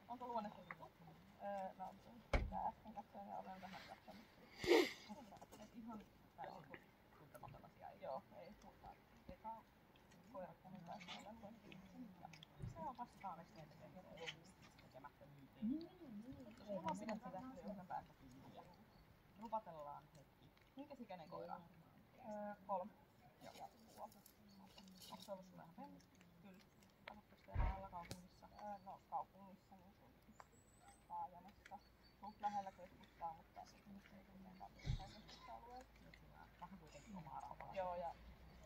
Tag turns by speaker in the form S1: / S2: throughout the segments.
S1: Onko luonnetta tuttu?
S2: No, mitä äsken katsoin ja olen vähän katsonut.
S1: Et ihan täysin tuntematon asia ei.
S2: Joo, ei. Mutta eka koirattanut taas olen luonnetta.
S1: Se on vastaavasti tekemättömyyteen. Mulla pidät sitä yhden päästä kiinni ja rupatellaan hetki. Minkäs ikäinen koira?
S2: 3.
S1: Joo. Onko se ollut sulle ihan penni? Kyllä. Asutteko te lähellä kaupungissa?
S2: No kaupungissa niin kuin taajamassa. Suht lähellä keskustaa, mutta sitten ei kuitenkaan keskusta-alueella.
S1: Vähän kuitenkin omaa rauhaa.
S2: Joo, ja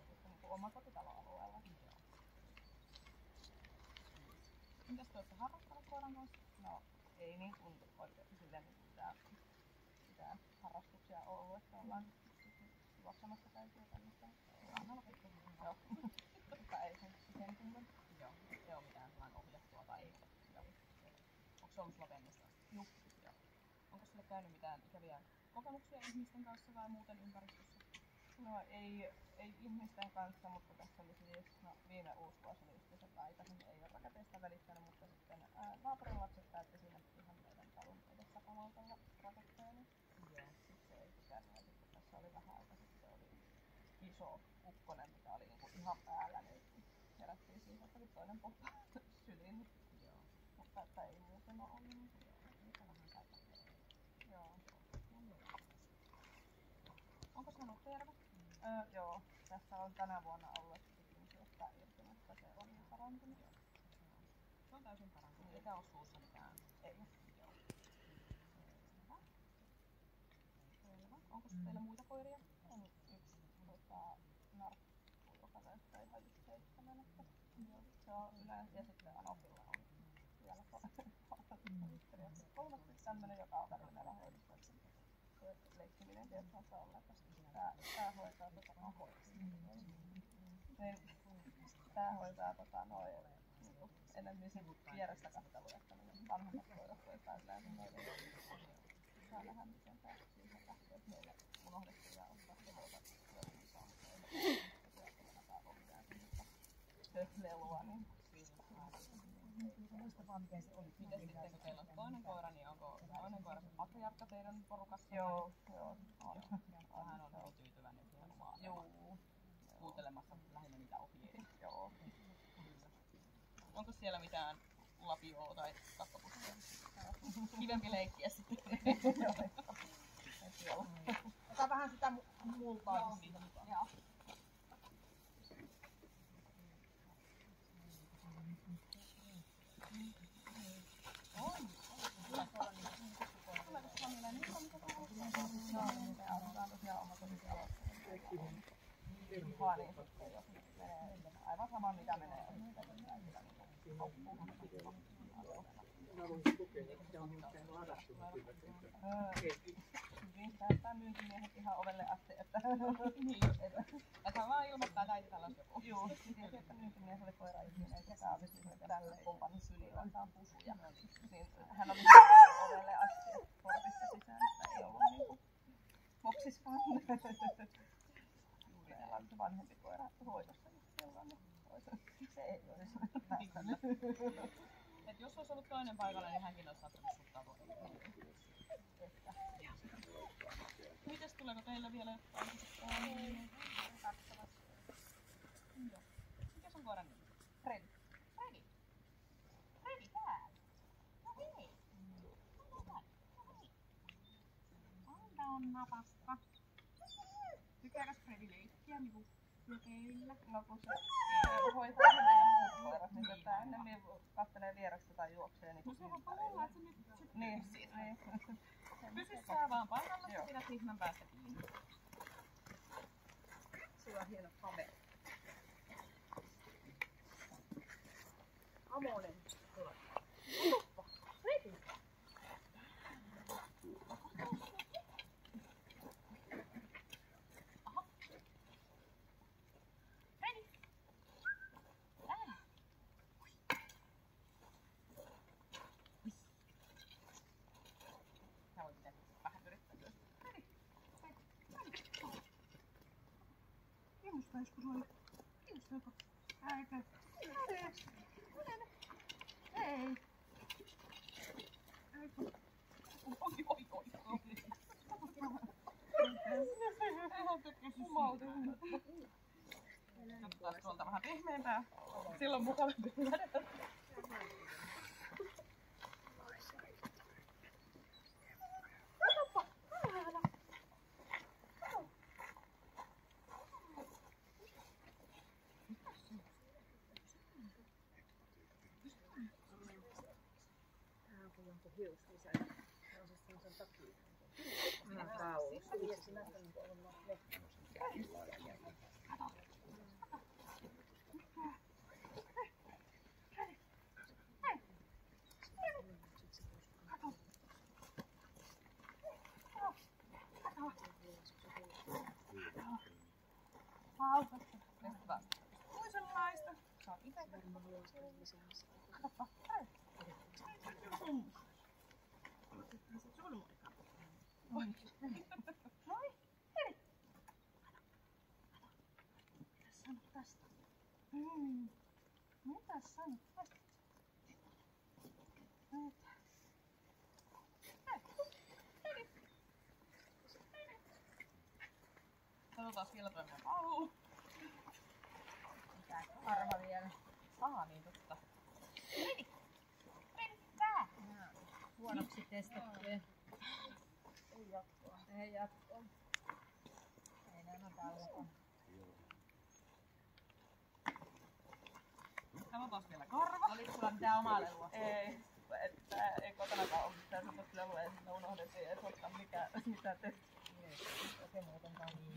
S2: sitten niin oma kotitaloalueella.
S1: Mitäs te olette harrastanut koiran kanssa?
S2: No ei niin kuin oikein silleen mitään harrastuksia ollut, että ollaan juoksemassa käytyä tämmöistä. Joo. Mutta ei sen kumman.
S1: Joo. Ei ole mitään sellainen ohjattua tai ei. Onko se ollut sulla pennissä asti?
S2: Joo.
S1: Onko sulle käynyt mitään ikäviä kokemuksia ihmisten kanssa vai muuten ympäristössä?
S2: No ei ihmisten kanssa, mutta tässä oli siis viime uusivuosi oli just se päivä, niin ei ole raketeista välittänyt, mutta sitten naapurin lapset täytti siinä ihan meidän talon edessä kamaltalla raketteeni.
S1: Joo.
S2: Sitten se ei tykännyt ja sitten tässä oli vähän aika sitten oli iso ukkonen, mikä oli niinku ihan päällä, niin herättiin siihen, että oli toinen poppa syliin.
S1: Joo.
S2: Mutta että ei muuten ole ollut.
S1: Mikä vähän säikähtää.
S2: Joo.
S1: Onko saanut terve?
S2: Joo, tässä on tänä vuonna ollut syöttää irti, mutta se on jo parantunut.
S1: Se on täysin parantunut. Eikä ole suussa mitään?
S2: Ei.
S1: Joo. Selvä. Onko teillä muita koiria?
S2: On yksi narkku, joka täyttää ihan just 7. Se on yleensä ja sitten Anopilla on vielä 3 tämmönen, joka on välillä hoidossa. Leikkiminen tietysti on läpäistä. Tää hoitaa tää hoitaa enemmän sen vierestä kattelua, että vanhemmat koirat hoitaa yleensä meille. Saa nähdä miten tää siihen lähtee, että meille unohdettiin ja ottaa hevotat löytymissä on lelua, niin
S3: muista vaan miten se oli.
S1: Miten sitten kun teillä on toinen koira, niin onko toinen koira se patriarkka teidän porukassa?
S2: Joo, on.
S1: Hän on hyvin tyytyväinen siihen omaan
S2: Joo.
S1: kuuntelemassa lähinnä niitä ohjeita.
S2: Joo.
S1: Onko siellä mitään lapioa tai kakkapussia? Kivempi leikkiä sitten.
S2: Joo.
S3: Ota vähän sitä multaa siitä.
S1: Joo.
S2: Aivan sama mitä menee. Päästään myyntimiehet ihan ovelle asti, että
S1: hän vaan ilmoittaa, että äiti täällä on joku.
S2: juu, tiesi, että myyntimies oli koira-ihminen, eikä tää olisi tälleen pompannut syliin, vaan tää on pusuja. Niin hän oli ovelle asti, että portista sisään, että ei ollut niinku boksiskaan. Meillä on se vanhempi koira hoidossa, niin se ei olisi päästänyt.
S1: Et jos olisi ollut toinen paikalla, niin hänkin olisi saattanut suhtautua. Mites tuleeko teillä vielä jotain? Mikäs on koiran nimi?
S2: Fred.
S1: Fredi. Fredi täällä. No hei. Anda on napasta. Tykkääkäs Fredi leikkiä niinku teillä?
S2: No kun se hoitaa se meidän muut koirat, niin tätä ennemmin kattelee vierestä tai juoksee niinku
S1: olla, että se nyt
S2: niin.
S1: Pysy sä vaan paikalla ja pidät ihmän päästä kiinni.
S3: Sulla on hieno kamera. Amonen. Fredi.
S1: Aha. Fredi. Täällä. Sä voit pitää vähän yrittää myös. Fredi.
S3: Kiinnostaa joskus oli. Kiinnostaako? Äikä.
S2: Ei.
S1: Katsotaan tuolta vähän pehmeämpää. Silloin mukavampi vedä. Toisenlaista. Saa itse katsopa. Noi, hei. Mitäs sanot tästä? Mitäs sanot tästä? Sanotaan vielä toinen paluu.
S2: Mitä arva vielä?
S1: Niin totta.
S2: Huonoksi testattuja. Ei jatkoa. Ei jatkoa. Ei nämä tällä.
S1: Katsotaan vielä karva.
S2: Oliko sulla mitään omaa lelua?
S1: Ei. Ei kotonakaan ollut mitään semmoista lelua ja sitten unohdettiin, että ottaa mitä tehtiin.
S2: Se muutenkaan niin.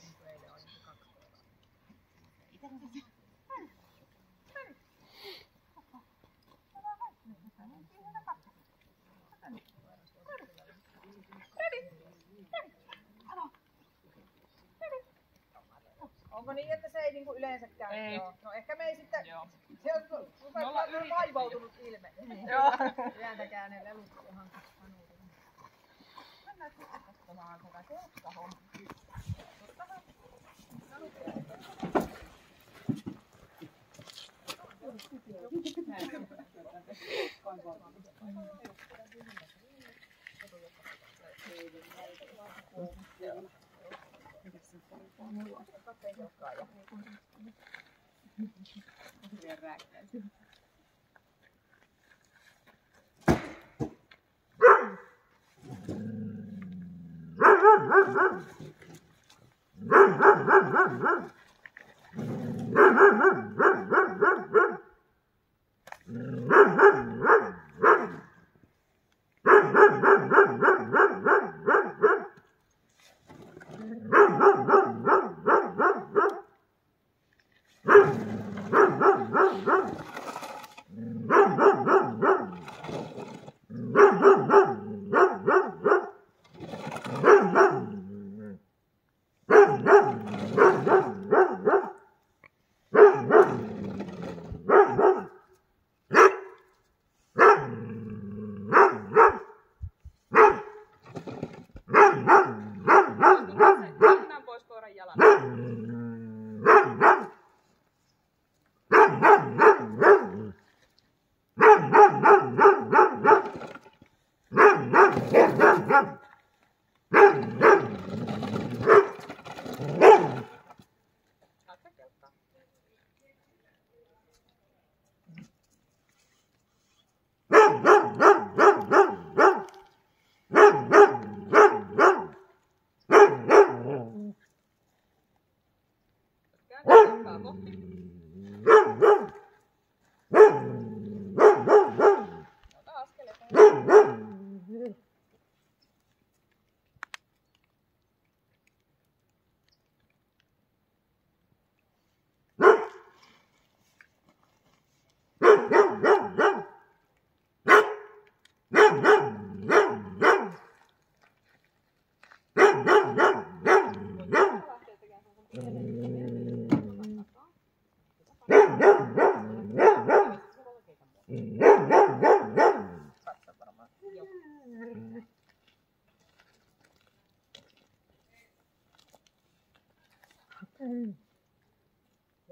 S2: Niin kuin eilen oli 2 päivää. Itse onko niin, että se ei niinku yleensäkään?
S1: Ei.
S2: Joo. No ehkä me ei sitten...
S1: Joo.
S2: Se on vaivautunut ilme.
S1: Joo.
S2: Ylentäkään ne lelut ihan kanuutin.
S1: Mennään sitten katsomaan tätä kelkkahommaa.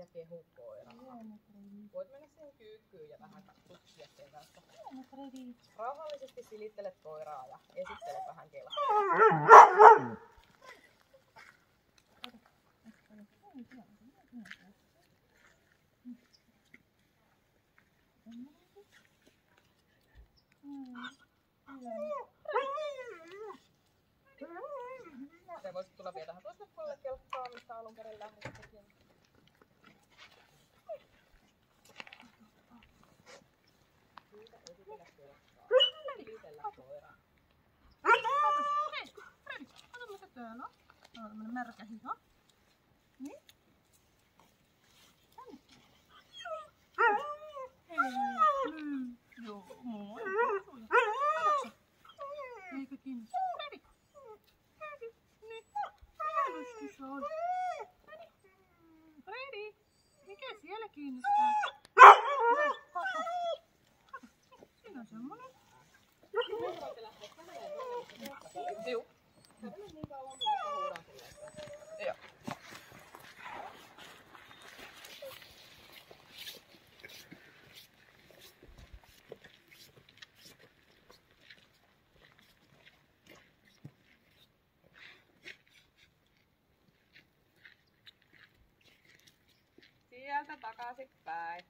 S1: ja kehukoira. Voit mennä siihen kyykkyyn ja vähän tutkia sen kanssa. Rauhallisesti silittelet koiraa ja esittelet vähän kelkaa. Ja voisit tulla vielä tähän toiselle puolelle kelkkaa, mistä alun perin lähdettekin. Siitä esitellä kelkkaa. Silitellä koiraa.
S2: Hei, Fredi, kato mikä täällä on. Täällä on tämmönen märkä hiha. Niin? Tänne. Joo, moi. Eikö kiinnosta? Fredi! Fredi! Niin. Mikä lysti se on? Fredi! Mikä siellä kiinnostaa? Kato. Siinä on semmonen.
S1: Juu. Kävele niin kauan, kun huudaan silleen. Joo. Sieltä takaisinpäin.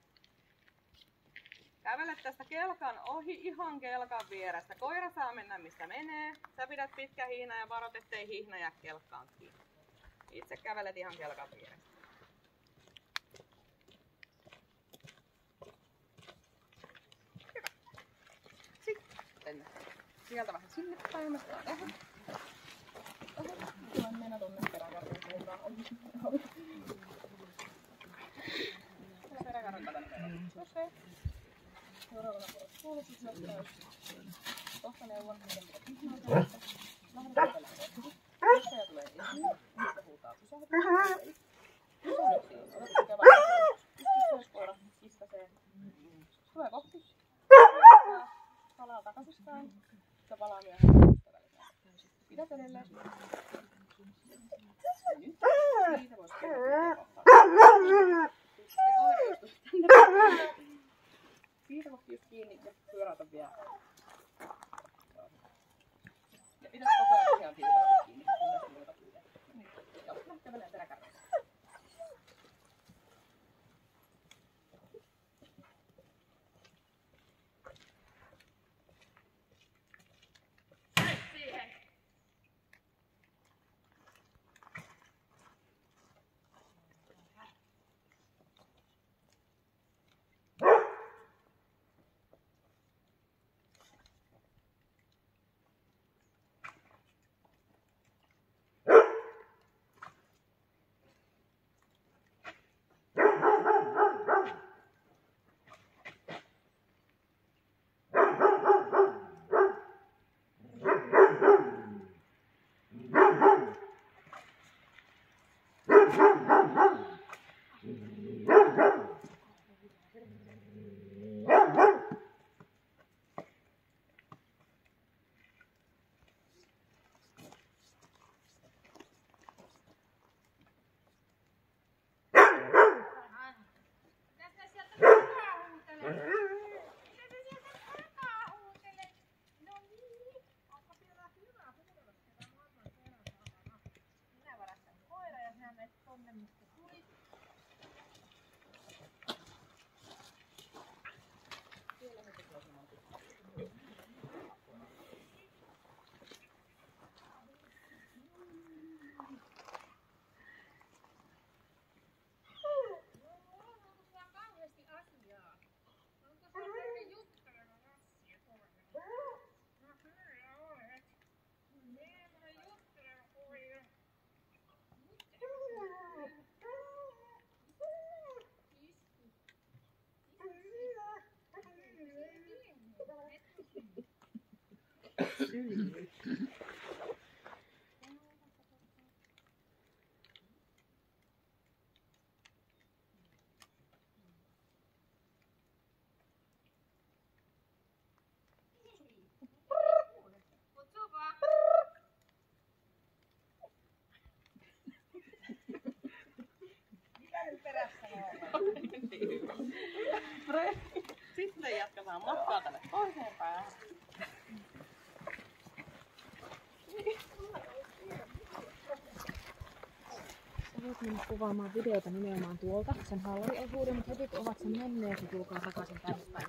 S1: Kävele tästä kelkan ohi ihan kelkan vierestä. Koira saa mennä mistä menee. Sä pidät pitkä hiina ja varot, ettei hihna jää kelkkaan kiinni. Itse kävelet ihan kelkan vierestä. Hyvä. Sitten sieltä vähän sinne päin. Mä sanon tähän. Tulen mennä tonne peräkartan suuntaan. Peräkartan tänne. Seuraavana vuorossa puolustusjohtajuus. Kohta neuvon, miten pitää hihnaa tehdä. Lähden kävelemään kohti. Johtaja tulee esiin. Mistä huutaa pysähdy. Pysähdy siis. Otatko kävelemään? Pystystyöskoira kiskasee. Tulee kohti. Palaa takaisinpäin. Se palaa myöhemmin ystävälliseen. Pidät edelleen. Nyt. Siitä voisi tehdä kohtaa. Se koira joskus tänne. Siitä kohti just kiinni ja pyöräytä vielä. Ja pidä koko ajan tosiaan siitä kiinni, kun tästä muuta pyydät. Joo, kävelee peräkärryssä. Sitten jatketaan matkaa tänne toiseen päähän.
S2: Sä voit mennä kuvaamaan videota nimenomaan tuolta, sen hallariosuuden, mutta heti kun ovat sen menneet, niin tulkaa takaisin tänne päin.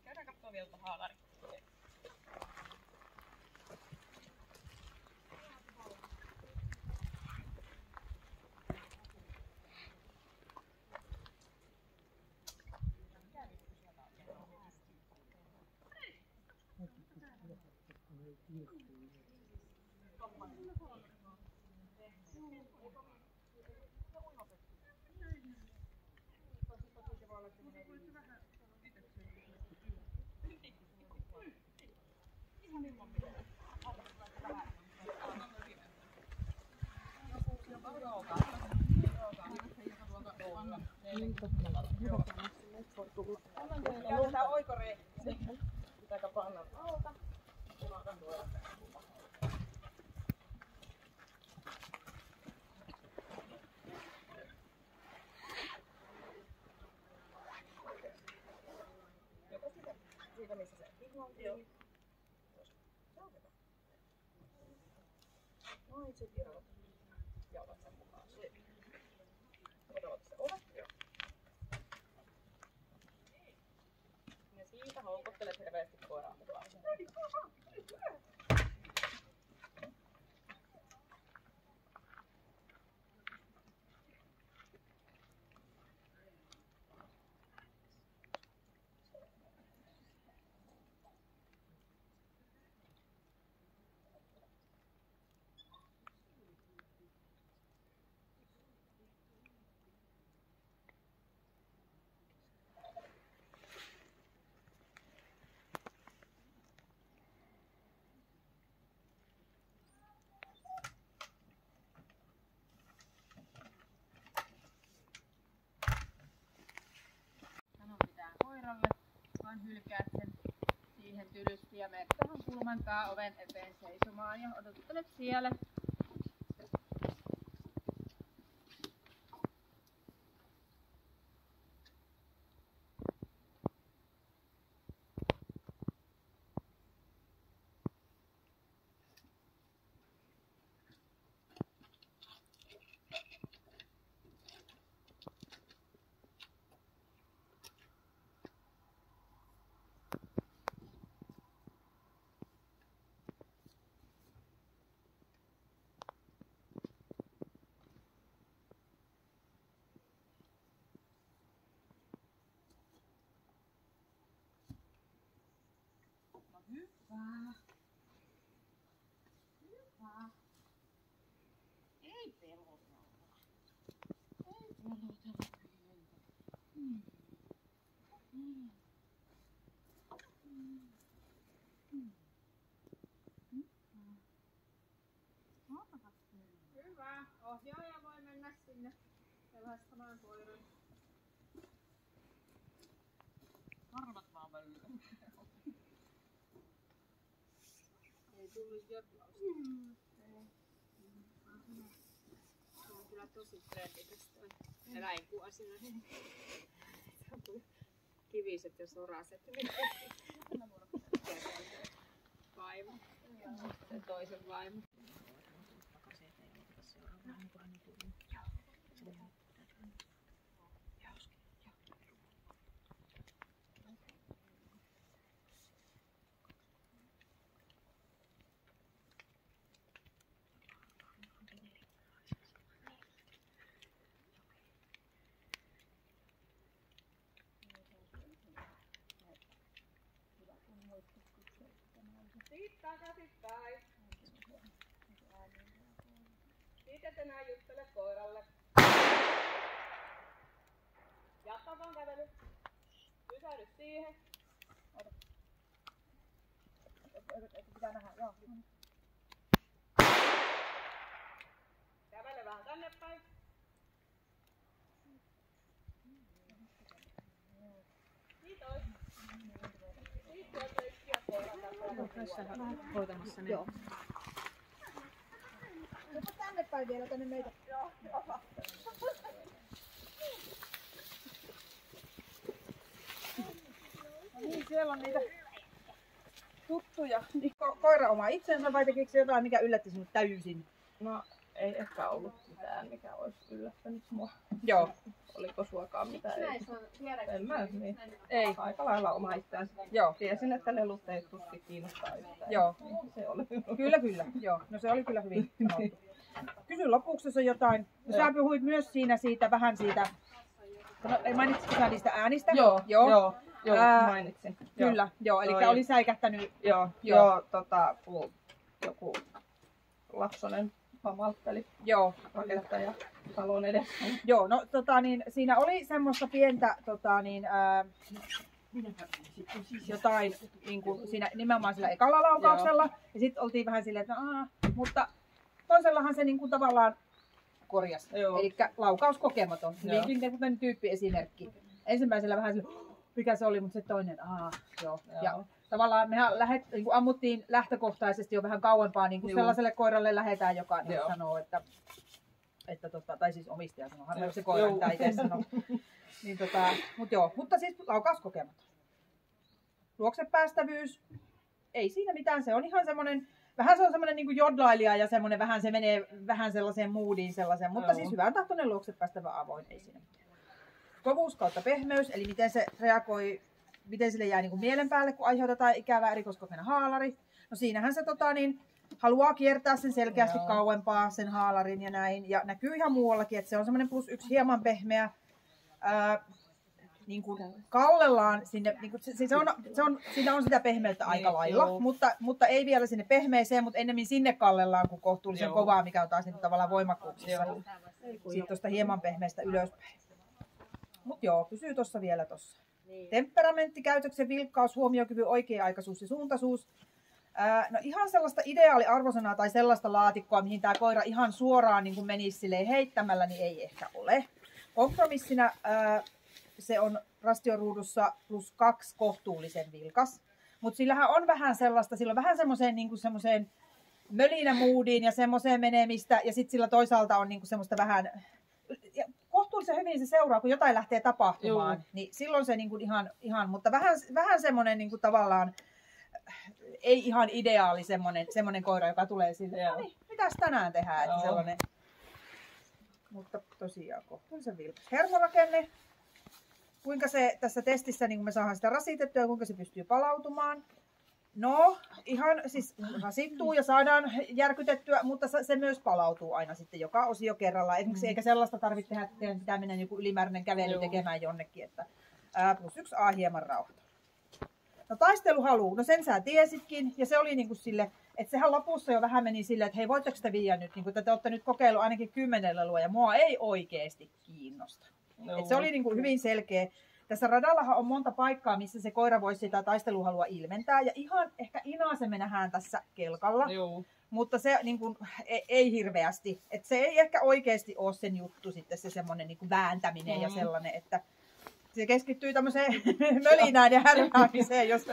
S1: Käydään kattoo vielä tuota haalari.
S3: Käytetään oikoreikä.
S1: Pitääkö panna alta? Joko siitä missä se on kiinni. Noin se kirjoittaa. Ja otat sen mukaan. Otat se ovet. Ja siitä houkuttelet hirveästi koiraa mukaan. ja menet tähän kulman taa oven eteen seisomaan ja odottelet siellä. Hyvä. Hyvä. Ei pelotella. Ei pelotella pientä. Hyvä. Ohjaaja voi mennä sinne pelastamaan koiran. Karvat vaan välillä. Ei tullut jotlausta. Se on kyllä tosi trendikäs toi eläinkuosina. Se on tullut kiviset ja soraset. Vaimo. Se toisen vaimo. Siitä takaisinpäin. Siitä et enää juttele koiralle. Jatka vaan kävely. Pysähdy siihen. Ota. Pitää nähdä, joo. Kävele vähän tänne päin. Kiitos. Hoitamassa ne.
S3: Joo. Jopa tänne päin vielä, tänne meitä.
S2: Joo.
S3: Niin, siellä on niitä tuttuja. Koira oma itsensä vai tekikö se jotain, mikä yllätti sinut täysin?
S2: No ei ehkä ollut mitään, mikä olisi yllättänyt mua.
S3: Joo.
S2: Oliko suakaan mitään?
S1: Näissä on tiedäkin.
S2: En mä niin.
S3: Ei.
S2: Aika lailla oma itseänsä.
S3: Joo.
S2: Tiesin, että lelut ei tuskin kiinnostaa yhtään.
S3: Joo.
S2: Niin se oli.
S3: Kyllä. Joo. No se oli kyllä hyvin sanottu. Kysy lopuksi, jos on jotain. No, sä puhuit myös siinä siitä, vähän siitä, no, mainitsitko sä niistä äänistä?
S2: Joo, mainitsin.
S3: Kyllä, joo. Eli
S2: Toi.
S3: oli säikähtänyt.
S2: Joo, kun joku lapsonen pamaltteli
S3: Joo.
S2: rakentaja talon edessä.
S3: Joo, no siinä oli semmoista pientä jotain niin kuin siinä nimenomaan sillä ekalla laukauksella. Joo. Ja sitten oltiin vähän silleen, että mutta toisellahan se niin kuin tavallaan korjasi. Eli laukaus kokematon. Hyvin tyyppiesimerkki. Ensimmäisellä vähän silleen, mikä se oli, mutta se toinen, joo. Ja tavallaan mehän niin kuin ammuttiin lähtökohtaisesti jo vähän kauempaa, niin kuin sellaiselle koiralle lähdetään, joka niin sanoo, että tai siis omistaja sanoo, harvoin se koira, mitä itse sanoo. Niin, mutta siis laukaus kokematon. Luoksepäästävyys, ei siinä mitään, se on ihan semmoinen, vähän se on semmoinen niin kuin jodlailija ja semmoinen vähän se menee vähän sellaiseen moodiin sellaiseen, mutta siis hyvän tahtoinen luoksepäästävä avoin, ei siinä mitään. Kovuus kautta pehmeys, eli miten se reagoi, miten sille jää niin kuin mielen päälle, kun aiheutetaan ikävä erikoiskokeinen haalari. No siinähän se haluaa kiertää sen selkeästi kauempaa, sen haalarin ja näin. Ja näkyy ihan muuallakin, että se on semmoinen +1 hieman pehmeä. Niin kuin kallellaan sinne, niin kuin siinä on sitä pehmeyttä aika lailla, mutta ei vielä sinne pehmeeseen, mutta ennemmin sinne kallellaan kuin kohtuullisen kovaa, mikä on taas niin tavallaan voimakkuuksissa. Siitä tuosta hieman pehmeästä ylöspäin. Mutta joo, pysyy tuossa vielä tuossa. Niin. Temperamentti, käytöksen vilkkaus, huomiokyvyn oikea-aikaisuus ja suuntaisuus. No ihan sellaista ideaaliarvosanaa tai sellaista laatikkoa, mihin tämä koira ihan suoraan niin kuin menisi silleen heittämällä, niin ei ehkä ole. Kompromissina se on rastioruudussa +2 kohtuullisen vilkas. Mutta sillähän on vähän sellaista, sillä on vähän semmoiseen niinku semmoiseen mölinämoodiin ja semmoiseen menemistä. Ja sitten sillä toisaalta on niinku semmoista vähän, ja kohtuullisen hyvin se seuraa, kun jotain lähtee tapahtumaan. Niin silloin se niinku ihan mutta vähän semmoinen niinku tavallaan, ei ihan ideaali semmoinen koira, joka tulee silleen, no niin, mitäs tänään tehdään, että sellainen. Mutta tosiaan kohtuullisen vilkas. Hermorakenne, kuinka se tässä testissä, niin kun me saadaan sitä rasitettua ja kuinka se pystyy palautumaan. No, ihan siis rasittuu ja saadaan järkytettyä, mutta se myös palautuu aina sitten joka osio kerrallaan. Esimerkiksi eikä sellaista tarvitse tehdä, että pitää mennä joku ylimääräinen kävely tekemään jonnekin, että +1 hieman rauhoittaa. No taisteluhalu, no sen sä tiesitkin, ja se oli niinku sille, että sehän lopussa jo vähän meni silleen, että hei, voitteko sitä viiä nyt, niin että te olette nyt kokeillut ainakin 10 lelua, ja mua ei oikeasti kiinnosta. Et se oli niinku hyvin selkeä. Tässä radallahan on monta paikkaa, missä se koira voisi sitä taisteluhalua ilmentää, ja ihan ehkä inasen me nähdään tässä kelkalla, mutta se niinku, ei hirveästi. Et se ei ehkä oikeasti ole sen juttu sitten se semmoinen niinku vääntäminen ja sellainen, että se keskittyy tämmöiseen mölinään ja härmäämiseen, jos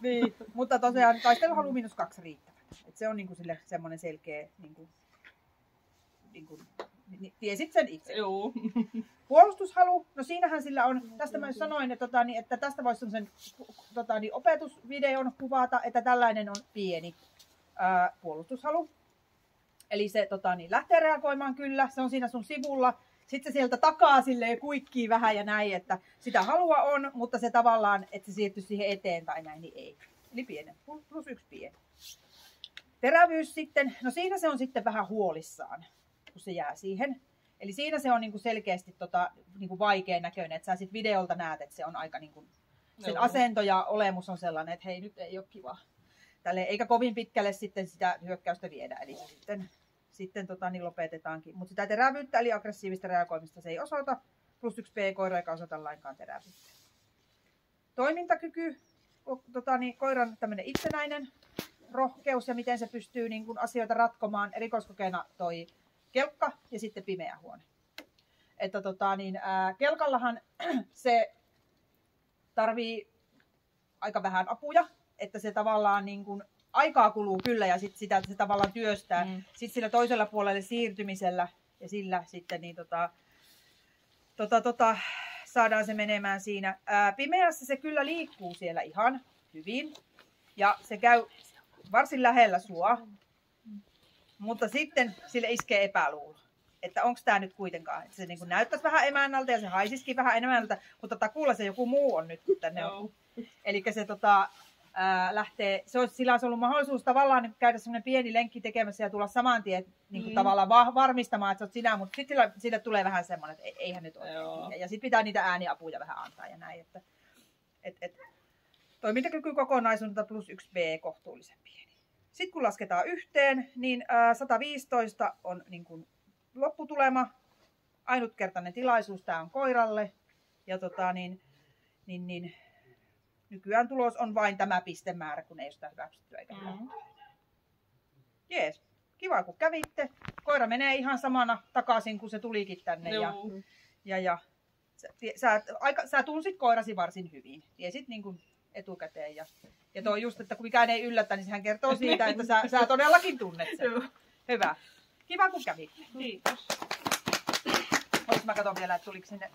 S3: niin. Mutta tosiaan taisteluhalu -2 riittävät. Et se on niinku sille semmoinen selkeä, niinku, tiesit sen itse.
S2: Joo.
S3: Puolustushalu, no siinähän sillä on, tästä mä sanoin, että tästä voisi semmoisen opetusvideon kuvata, että tällainen on pieni puolustushalu. Eli se lähtee reagoimaan kyllä, se on siinä sun sivulla. Sitten se sieltä takaa silleen kuikkii vähän ja näin, että sitä halua on, mutta se tavallaan, että se siirtyy siihen eteen tai näin, niin ei. Eli pienen, +1 pieni. Terävyys sitten, no siinä se on sitten vähän huolissaan, kun se jää siihen. Eli siinä se on niinku selkeästi niinku vaikean näköinen, että sä sit videolta näet, että se on aika niinku, sen asento ja olemus on sellainen, että hei, nyt ei ole kiva. Eikä kovin pitkälle sitten sitä hyökkäystä viedä, eli sitten niin lopetetaankin. Mutta sitä terävyyttä eli aggressiivista reagoimista se ei osoita. +1 P-koira eikä osoita lainkaan terävyyttä. Toimintakyky, koiran tämmöinen itsenäinen rohkeus ja miten se pystyy niin kuin asioita ratkomaan. Erikoiskokeena toi kelkka ja sitten pimeä huone. Että kelkallahan se tarvii aika vähän apuja, että se tavallaan niin kuin aikaa kuluu kyllä ja sit sitä se tavallaan työstää. Sitten sillä toisella puolelle siirtymisellä ja sillä sitten niin saadaan se menemään siinä. Pimeässä se kyllä liikkuu siellä ihan hyvin ja se käy varsin lähellä sua, mutta sitten sille iskee epäluulo, että onko tämä nyt kuitenkaan. Että se niin kuin näyttäisi vähän emännältä ja se haisisikin vähän emännältä, mutta takuulla se joku muu on nyt tänne on. Eli se lähtee, sillä olisi ollut mahdollisuus tavallaan käydä semmoinen pieni lenkki tekemässä ja tulla saman tien niin kuin tavallaan varmistamaan, että sä oot sinä, mutta sitten sille tulee vähän semmoinen, että eihän nyt ole. Ja sitten pitää niitä ääniapuja vähän antaa ja näin. Että toimintakyky kokonaisuutta +1 B kohtuullisen pieni. Sitten kun lasketaan yhteen, niin 115 on niin kuin lopputulema. Ainutkertainen tilaisuus tämä on koiralle. Ja nykyään tulos on vain tämä pistemäärä, kun ei ole sitä hyväksyttyä eikä jees, kiva kun kävitte. Koira menee ihan samana takaisin, kun se tulikin tänne. Ja sä tunsit koirasi varsin hyvin. Tiesit niin kuin etukäteen. Ja toi just, että kun mikään ei yllätä, niin sehän kertoo siitä, että sä todellakin tunnet sen. Hyvä. Kiva kun kävitte.
S2: Kiitos.
S3: Mä katson vielä, että tuliko sinne